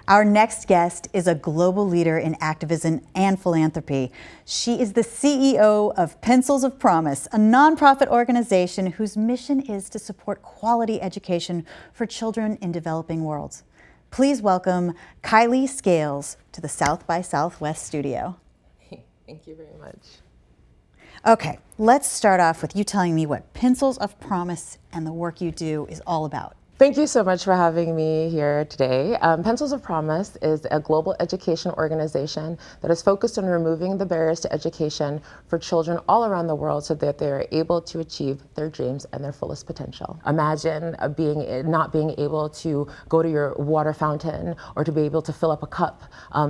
Our next guest is a global leader in activism and philanthropy. She is the CEO of Pencils of Promise, a nonprofit organization whose mission is to support quality education for children in developing worlds. Please welcome Kailee Scales to the South by Southwest studio. Thank you very much. Okay, let's start off with you telling me what Pencils of Promise and the work you do is all about. Thank you so much for having me here today. Pencils of Promise is a global education organization that is focused on removing the barriers to education for children all around the world so that they are able to achieve their dreams and their fullest potential. Imagine not being able to go to your water fountain or to be able to fill up a cup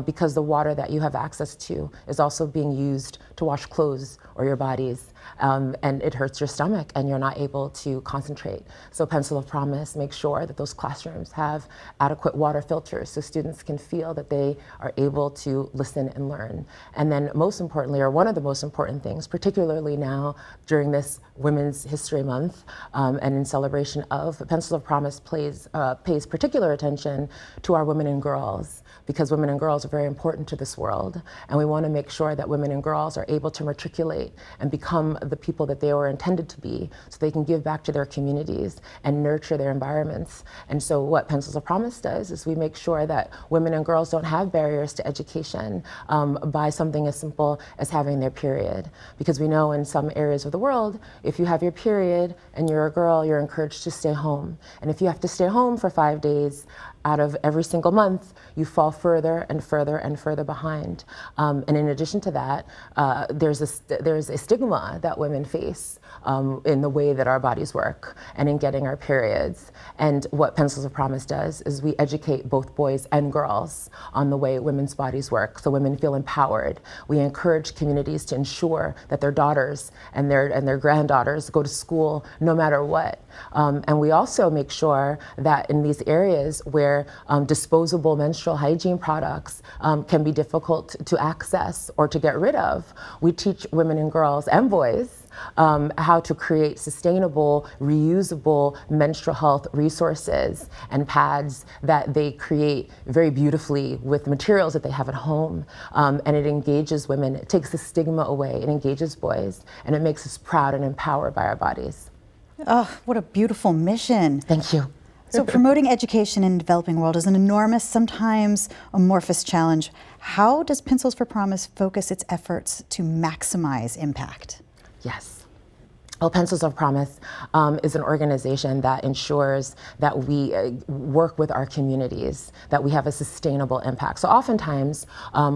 because the water that you have access to is also being used to wash clothes or your bodies. And it hurts your stomach and you're not able to concentrate. So Pencil of Promise makes sure that those classrooms have adequate water filters so students can feel that they are able to listen and learn. And then most importantly, or one of the most important things, particularly now during this Women's History Month and in celebration of, Pencil of Promise pays particular attention to our women and girls, because women and girls are very important to this world. And we want to make sure that women and girls are able to matriculate and become the people that they were intended to be so they can give back to their communities and nurture their environments. And so what Pencils of Promise does is we make sure that women and girls don't have barriers to education by something as simple as having their period. Because we know in some areas of the world, if you have your period and you're a girl, you're encouraged to stay home. And if you have to stay home for 5 days, out of every single month, you fall further and further and further behind. And in addition to that, there's a stigma that women face in the way that our bodies work and in getting our periods. And what Pencils of Promise does is we educate both boys and girls on the way women's bodies work, so women feel empowered. We encourage communities to ensure that their daughters and their granddaughters go to school no matter what. And we also make sure that in these areas where disposable menstrual hygiene products can be difficult to access or to get rid of, we teach women and girls and boys how to create sustainable, reusable menstrual health resources and pads that they create very beautifully with materials that they have at home. And it engages women, it takes the stigma away, it engages boys, and it makes us proud and empowered by our bodies. Oh, what a beautiful mission. Thank you. So promoting education in the developing world is an enormous, sometimes amorphous challenge. How does Pencils for Promise focus its efforts to maximize impact? Yes. Well, Pencils of Promise is an organization that ensures that we work with our communities, that we have a sustainable impact. So oftentimes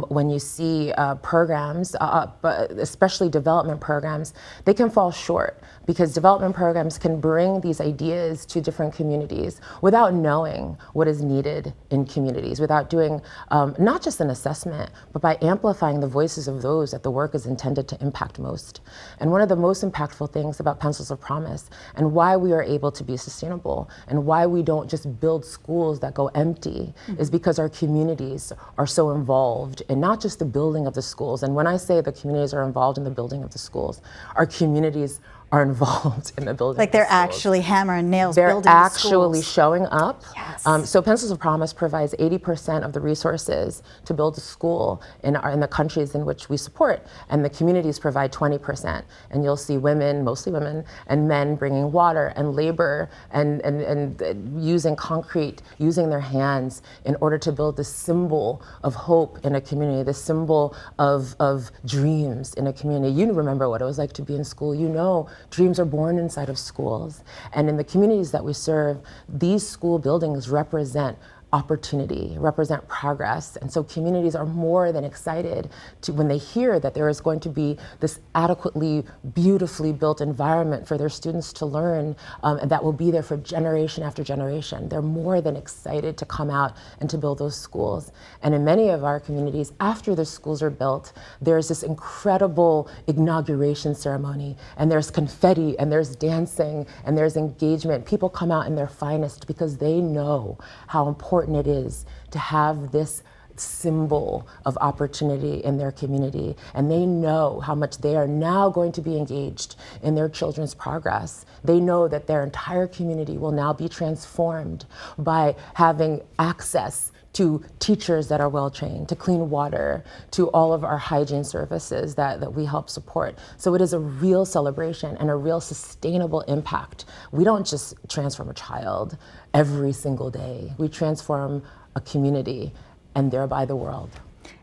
when you see programs, especially development programs, they can fall short because development programs can bring these ideas to different communities without knowing what is needed in communities, without doing not just an assessment, but by amplifying the voices of those that the work is intended to impact most. And one of the most impactful things about Pencils of Promise and why we are able to be sustainable and why we don't just build schools that go empty is because our communities are so involved in not just the building of the schools. And when I say the communities are involved in the building of the schools, our communities are involved in the building. Like they're actually hammer and nails building They're the actually schools. showing up. Yes. So Pencils of Promise provides 80% of the resources to build a school in the countries in which we support, and the communities provide 20%. And you'll see women, mostly women, and men bringing water and labor and using concrete, using their hands in order to build this symbol of hope in a community, this symbol of dreams in a community. You remember what it was like to be in school. You know, dreams are born inside of schools. And in the communities that we serve, these school buildings represent opportunity, represent progress. And so communities are more than excited to when they hear that there is going to be this adequately, beautifully built environment for their students to learn, and that will be there for generation after generation. They're more than excited to come out and to build those schools. And in many of our communities, after the schools are built, there's this incredible inauguration ceremony, and there's confetti, and there's dancing, and there's engagement. People come out in their finest because they know how important it is to have this symbol of opportunity in their community, and they know how much they are now going to be engaged in their children's progress. They know that their entire community will now be transformed by having access to teachers that are well trained, to clean water, to all of our hygiene services that we help support. So it is a real celebration and a real sustainable impact. We don't just transform a child every single day. We transform a community and thereby the world.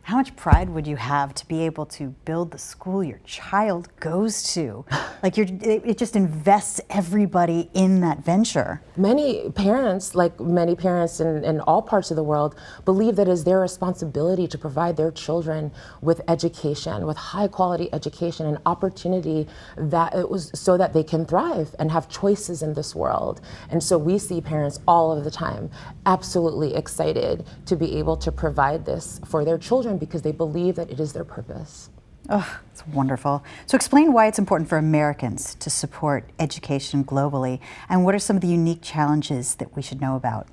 How much pride would you have to be able to build the school your child goes to? Like it just invests everybody in that venture. Many parents, like many parents in all parts of the world, believe that it is their responsibility to provide their children with education, with high quality education and opportunity so that they can thrive and have choices in this world. And so we see parents all of the time absolutely excited to be able to provide this for their children because they believe that it is their purpose. Oh, it's wonderful. So explain why it's important for Americans to support education globally, and what are some of the unique challenges that we should know about?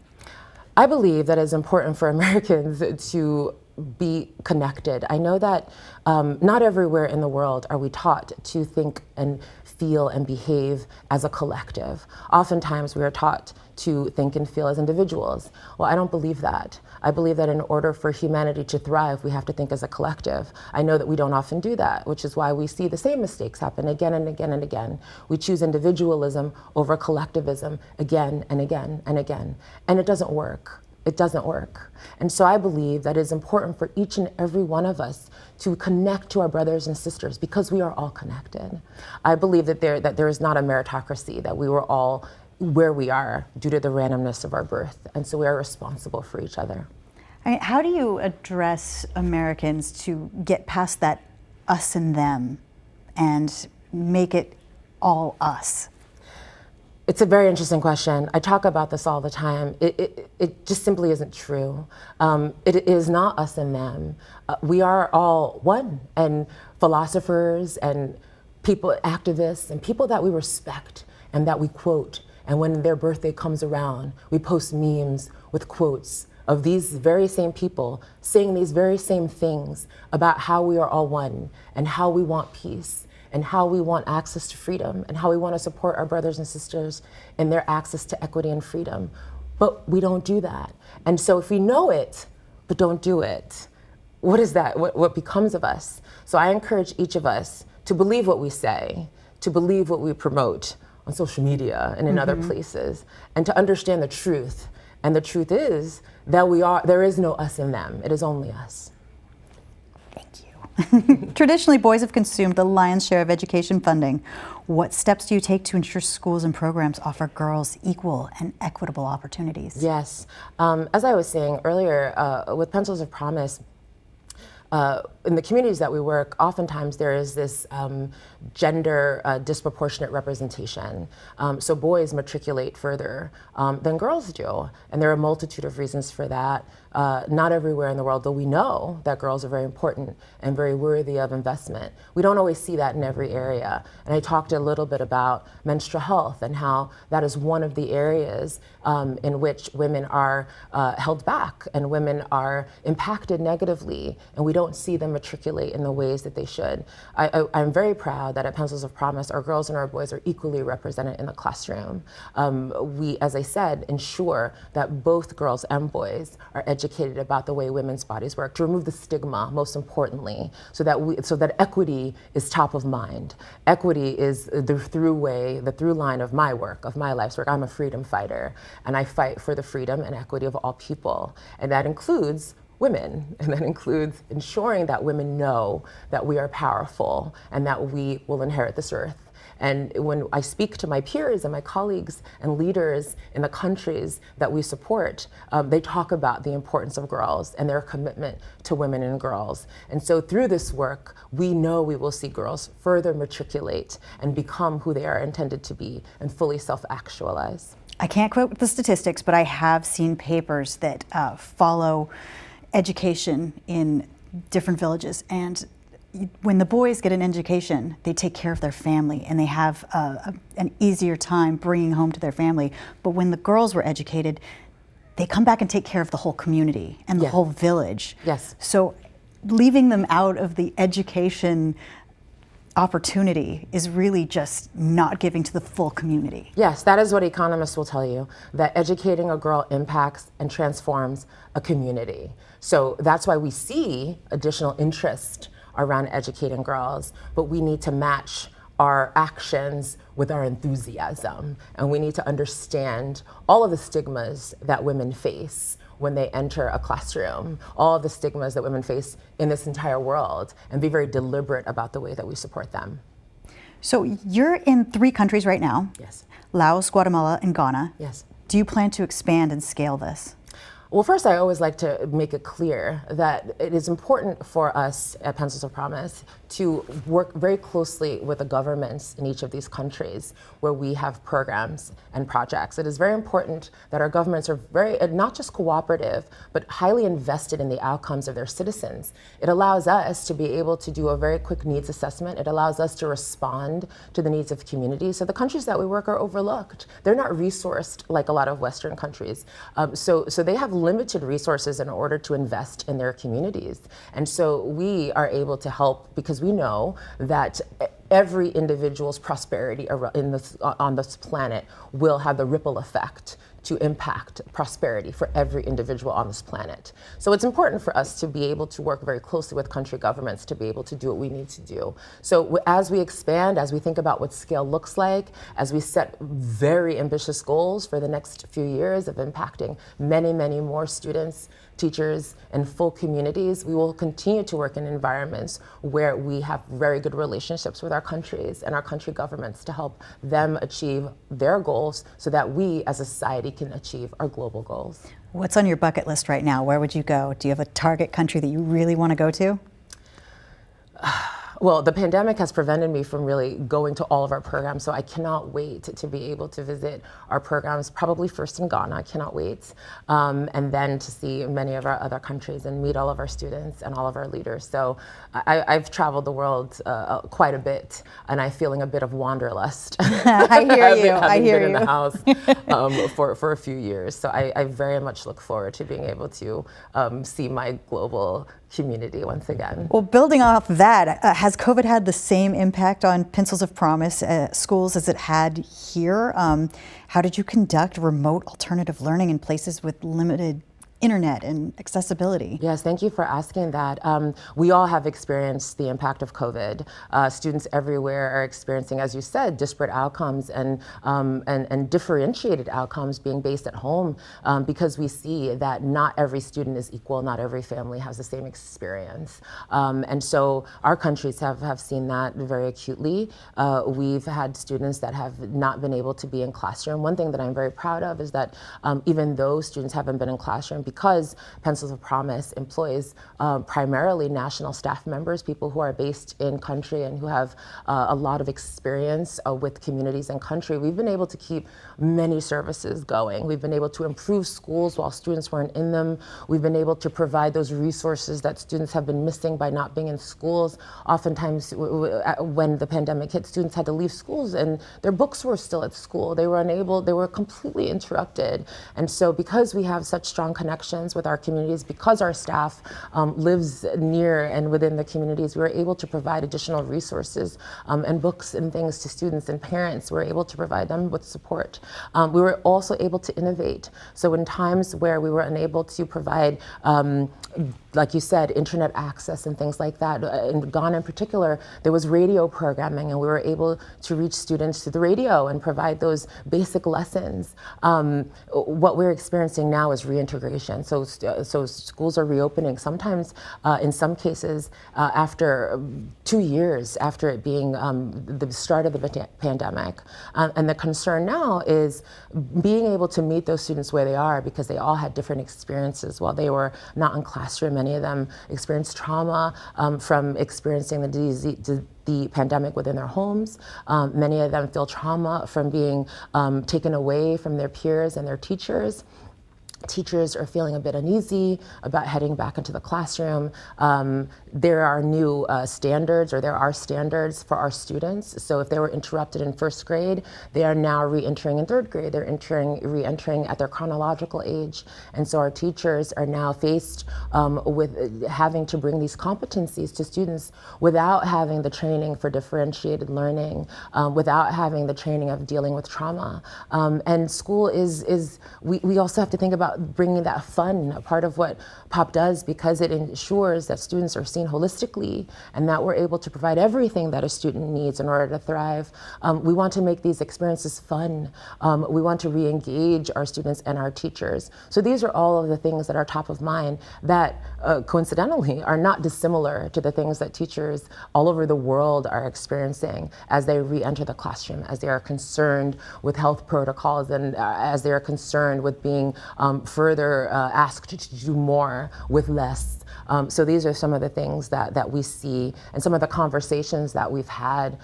I believe that it's important for Americans to be connected. I know that not everywhere in the world are we taught to think and feel and behave as a collective. Oftentimes we are taught to think and feel as individuals. Well, I don't believe that. I believe that in order for humanity to thrive, we have to think as a collective. I know that we don't often do that, which is why we see the same mistakes happen again and again and again. We choose individualism over collectivism again and again and again, and it doesn't work. It doesn't work. And so I believe that it's important for each and every one of us to connect to our brothers and sisters because we are all connected. I believe that there is not a meritocracy, that we were all where we are due to the randomness of our birth. And so we are responsible for each other. I mean, how do you address Americans to get past that us and them and make it all us? It's a very interesting question. I talk about this all the time. It just simply isn't true. It is not us and them. We are all one, and philosophers and people, activists, and people that we respect and that we quote. And when their birthday comes around, we post memes with quotes of these very same people saying these very same things about how we are all one and how we want peace and how we want access to freedom and how we want to support our brothers and sisters in their access to equity and freedom. But we don't do that. And so if we know it, but don't do it, what is that? What becomes of us? So I encourage each of us to believe what we say, to believe what we promote on social media and in other places, and to understand the truth. And the truth is that there is no us and them. It is only us. Thank you. Traditionally, boys have consumed the lion's share of education funding. What steps do you take to ensure schools and programs offer girls equal and equitable opportunities? Yes. As I was saying earlier, with Pencils of Promise, in the communities that we work, oftentimes there is this gender disproportionate representation. So boys matriculate further than girls do. And there are a multitude of reasons for that. Not everywhere in the world, though we know that girls are very important and very worthy of investment. We don't always see that in every area. And I talked a little bit about menstrual health and how that is one of the areas in which women are held back and women are impacted negatively, and we don't see them matriculate in the ways that they should. I'm very proud that at Pencils of Promise, our girls and our boys are equally represented in the classroom. We, as I said, ensure that both girls and boys are educated about the way women's bodies work, to remove the stigma, most importantly, so that equity is top of mind. Equity is the through line of my work, of my life's work. I'm a freedom fighter, and I fight for the freedom and equity of all people, and that includes women, and that includes ensuring that women know that we are powerful and that we will inherit this earth. And when I speak to my peers and my colleagues and leaders in the countries that we support, they talk about the importance of girls and their commitment to women and girls. And so through this work, we know we will see girls further matriculate and become who they are intended to be and fully self-actualize. I can't quote the statistics, but I have seen papers that follow education in different villages, and when the boys get an education, they take care of their family and they have an easier time bringing home to their family. But when the girls were educated, they come back and take care of the whole community and the whole village. Yes. So leaving them out of the education opportunity is really just not giving to the full community. Yes, that is what economists will tell you, that educating a girl impacts and transforms a community. So that's why we see additional interest around educating girls, but we need to match our actions with our enthusiasm. And we need to understand all of the stigmas that women face when they enter a classroom, all of the stigmas that women face in this entire world, and be very deliberate about the way that we support them. So you're in 3 countries right now. Yes. Laos, Guatemala, and Ghana. Yes. Do you plan to expand and scale this? Well, first, I always like to make it clear that it is important for us at Pencils of Promise to work very closely with the governments in each of these countries where we have programs and projects. It is very important that our governments are very, not just cooperative, but highly invested in the outcomes of their citizens. It allows us to be able to do a very quick needs assessment. It allows us to respond to the needs of communities. So the countries that we work are overlooked. They're not resourced like a lot of Western countries. So they have limited resources in order to invest in their communities. And so we are able to help because we know that every individual's prosperity on this planet will have the ripple effect to impact prosperity for every individual on this planet. So it's important for us to be able to work very closely with country governments to be able to do what we need to do. So as we expand, as we think about what scale looks like, as we set very ambitious goals for the next few years of impacting many, many more students, teachers, and full communities, we will continue to work in environments where we have very good relationships with our countries and our country governments to help them achieve their goals so that we as a society can achieve our global goals. What's on your bucket list right now? Where would you go? Do you have a target country that you really want to go to? Well, the pandemic has prevented me from really going to all of our programs, so I cannot wait to be able to visit our programs, probably first in Ghana, I cannot wait, and then to see many of our other countries and meet all of our students and all of our leaders. So I've traveled the world quite a bit, and I'm feeling a bit of wanderlust. I hear you, I hear you. Been in the house for a few years, so I very much look forward to being able to see my global community once again. Well, building off that, has COVID had the same impact on Pencils of Promise schools as it had here? How did you conduct remote alternative learning in places with limited internet and accessibility? Yes, thank you for asking that. We all have experienced the impact of COVID. Students everywhere are experiencing, as you said, disparate outcomes and differentiated outcomes being based at home because we see that not every student is equal, not every family has the same experience. And so our countries have seen that very acutely. We've had students that have not been able to be in classroom. One thing that I'm very proud of is that even though students haven't been in classroom, because Pencils of Promise employs primarily national staff members, people who are based in country and who have a lot of experience with communities and country, we've been able to keep many services going. We've been able to improve schools while students weren't in them. We've been able to provide those resources that students have been missing by not being in schools. Oftentimes when the pandemic hit, students had to leave schools and their books were still at school. They were completely interrupted. And so because we have such strong connections with our communities, because our staff lives near and within the communities, we were able to provide additional resources and books and things to students and parents. We were able to provide them with support. We were also able to innovate. So in times where we were unable to provide like you said, internet access and things like that. In Ghana in particular, there was radio programming and we were able to reach students through the radio and provide those basic lessons. What we're experiencing now is reintegration. So schools are reopening, sometimes in some cases after 2 years after it being the start of the pandemic. And the concern now is being able to meet those students where they are because they all had different experiences while they were not in classroom. Many of them experienced trauma from experiencing the pandemic within their homes. Many of them feel trauma from being taken away from their peers and their teachers. teachers are feeling a bit uneasy about heading back into the classroom. There are new standards, or there are standards for our students. So if they were interrupted in first grade, they are now re-entering in third grade. They're re-entering at their chronological age. And so our teachers are now faced with having to bring these competencies to students without having the training for differentiated learning, without having the training of dealing with trauma. And school we also have to think about bringing that fun, a part of what POP does, because it ensures that students are seen holistically and that we're able to provide everything that a student needs in order to thrive. We want to make these experiences fun. We want to re-engage our students and our teachers. So these are all of the things that are top of mind that coincidentally are not dissimilar to the things that teachers all over the world are experiencing as they re-enter the classroom, as they are concerned with health protocols, and as they are concerned with being further asked to do more with less. So these are some of the things that we see, and some of the conversations that we've had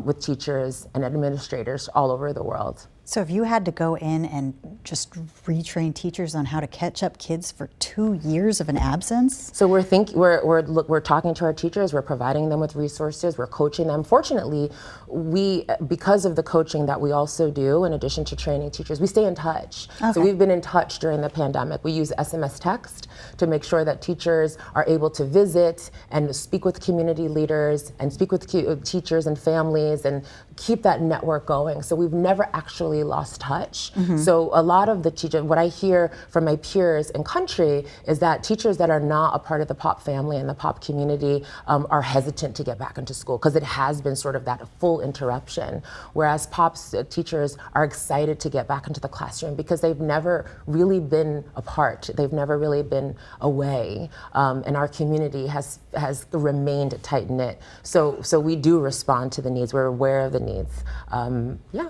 with teachers and administrators all over the world. So if you had to go in and just retrain teachers on how to catch up kids for 2 years of an absence? So we're talking to our teachers, we're providing them with resources, we're coaching them. Fortunately, because of the coaching that we also do, in addition to training teachers, we stay in touch. Okay. So we've been in touch during the pandemic. We use SMS text to make sure that teachers are able to visit and speak with community leaders and speak with teachers and families and keep that network going. So we've never actually lost touch. Mm-hmm. So a lot of the teachers, what I hear from my peers in country is that teachers that are not a part of the POP family and the POP community are hesitant to get back into school because it has been sort of that full interruption. Whereas POP's teachers are excited to get back into the classroom because they've never really been apart. They've never really been away. And our community has remained tight-knit. So we do respond to the needs. We're aware of the needs. Yeah.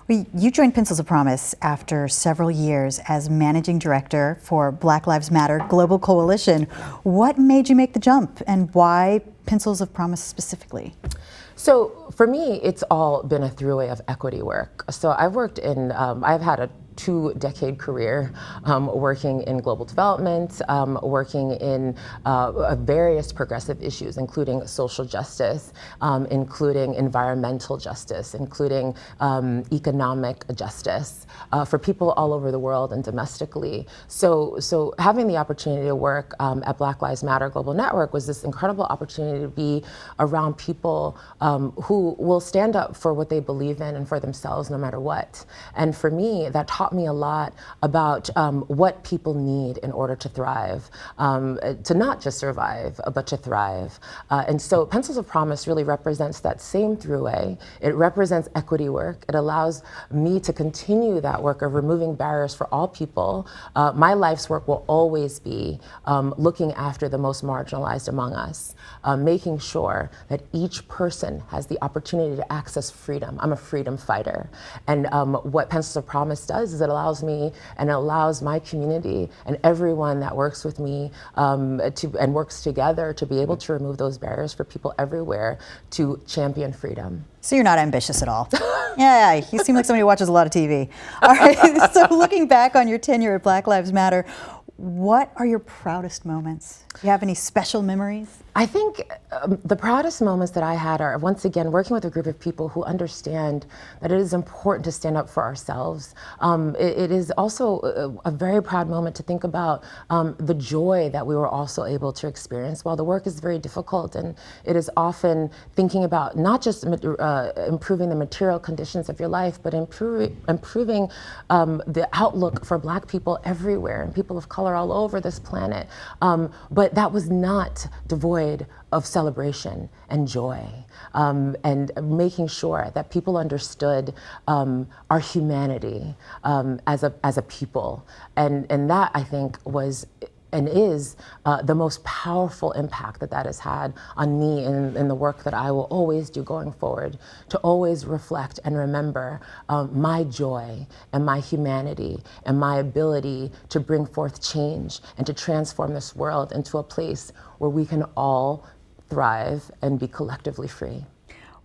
Well, you joined Pencils of Promise after several years as managing director for Black Lives Matter Global Coalition. What made you make the jump, and why Pencils of Promise specifically? So for me, it's all been a throughway of equity work. So I've had a 2-decade career working in global development, working in various progressive issues, including social justice, including environmental justice, including economic justice for people all over the world and domestically. So having the opportunity to work at Black Lives Matter Global Network was this incredible opportunity to be around people who will stand up for what they believe in and for themselves no matter what. And for me, that taught me a lot about what people need in order to thrive, to not just survive, but to thrive. And so Pencils of Promise really represents that same throughway. It represents equity work. It allows me to continue that work of removing barriers for all people. My life's work will always be looking after the most marginalized among us, making sure that each person has the opportunity to access freedom. I'm a freedom fighter. And what Pencils of Promise does is it allows me and it allows my community and everyone that works with me and works together to be able to remove those barriers for people everywhere to champion freedom. So you're not ambitious at all. Yeah, you seem like somebody who watches a lot of TV. All right, so looking back on your tenure at Black Lives Matter, what are your proudest moments? Do you have any special memories? I think the proudest moments that I had are, once again, working with a group of people who understand that it is important to stand up for ourselves. It is also a very proud moment to think about the joy that we were also able to experience. While the work is very difficult, and it is often thinking about not just improving the material conditions of your life, but improving the outlook for Black people everywhere and people of color all over this planet. But that was not devoid of celebration and joy, and making sure that people understood our humanity as a people, and that I think was and is the most powerful impact that has had on me in the work that I will always do going forward, to always reflect and remember my joy and my humanity and my ability to bring forth change and to transform this world into a place where we can all thrive and be collectively free.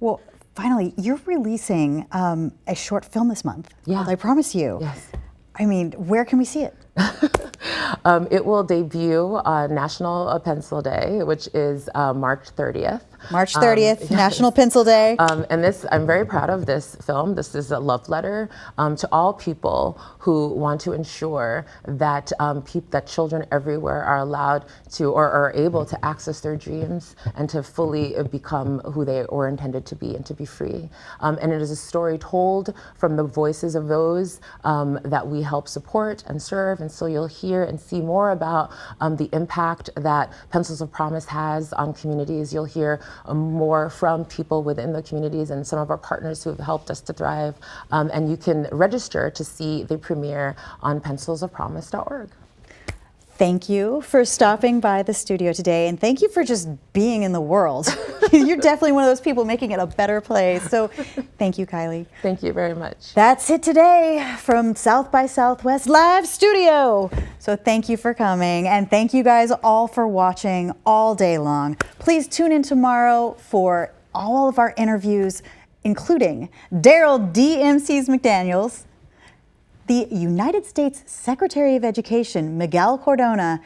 Well, finally, you're releasing a short film this month. Yeah. I Promise You. Yes. I mean, where can we see it? It will debut on National Pencil Day, which is March 30th. March 30th, Yes. National Pencil Day. And I'm very proud of this film. This is a love letter to all people who want to ensure that that children everywhere are allowed to or are able to access their dreams and to fully become who they were intended to be and to be free. And it is a story told from the voices of those that we help support and serve. And so you'll hear and see more about the impact that Pencils of Promise has on communities. You'll hear more from people within the communities and some of our partners who have helped us to thrive. And you can register to see the premiere on pencilsofpromise.org. Thank you for stopping by the studio today, and thank you for just being in the world. You're definitely one of those people making it a better place. So thank you, Kailee. Thank you very much. That's it today from South by Southwest Live Studio. So thank you for coming, and thank you guys all for watching all day long. Please tune in tomorrow for all of our interviews, including Daryl DMC's McDaniels, the United States Secretary of Education, Miguel Cardona,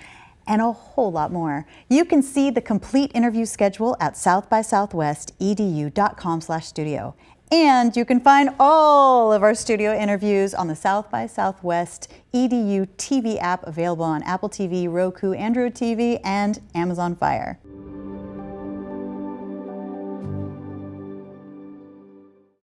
and a whole lot more. You can see the complete interview schedule at southbysouthwestedu.com/studio. And you can find all of our studio interviews on the South by Southwest EDU TV app, available on Apple TV, Roku, Android TV, and Amazon Fire.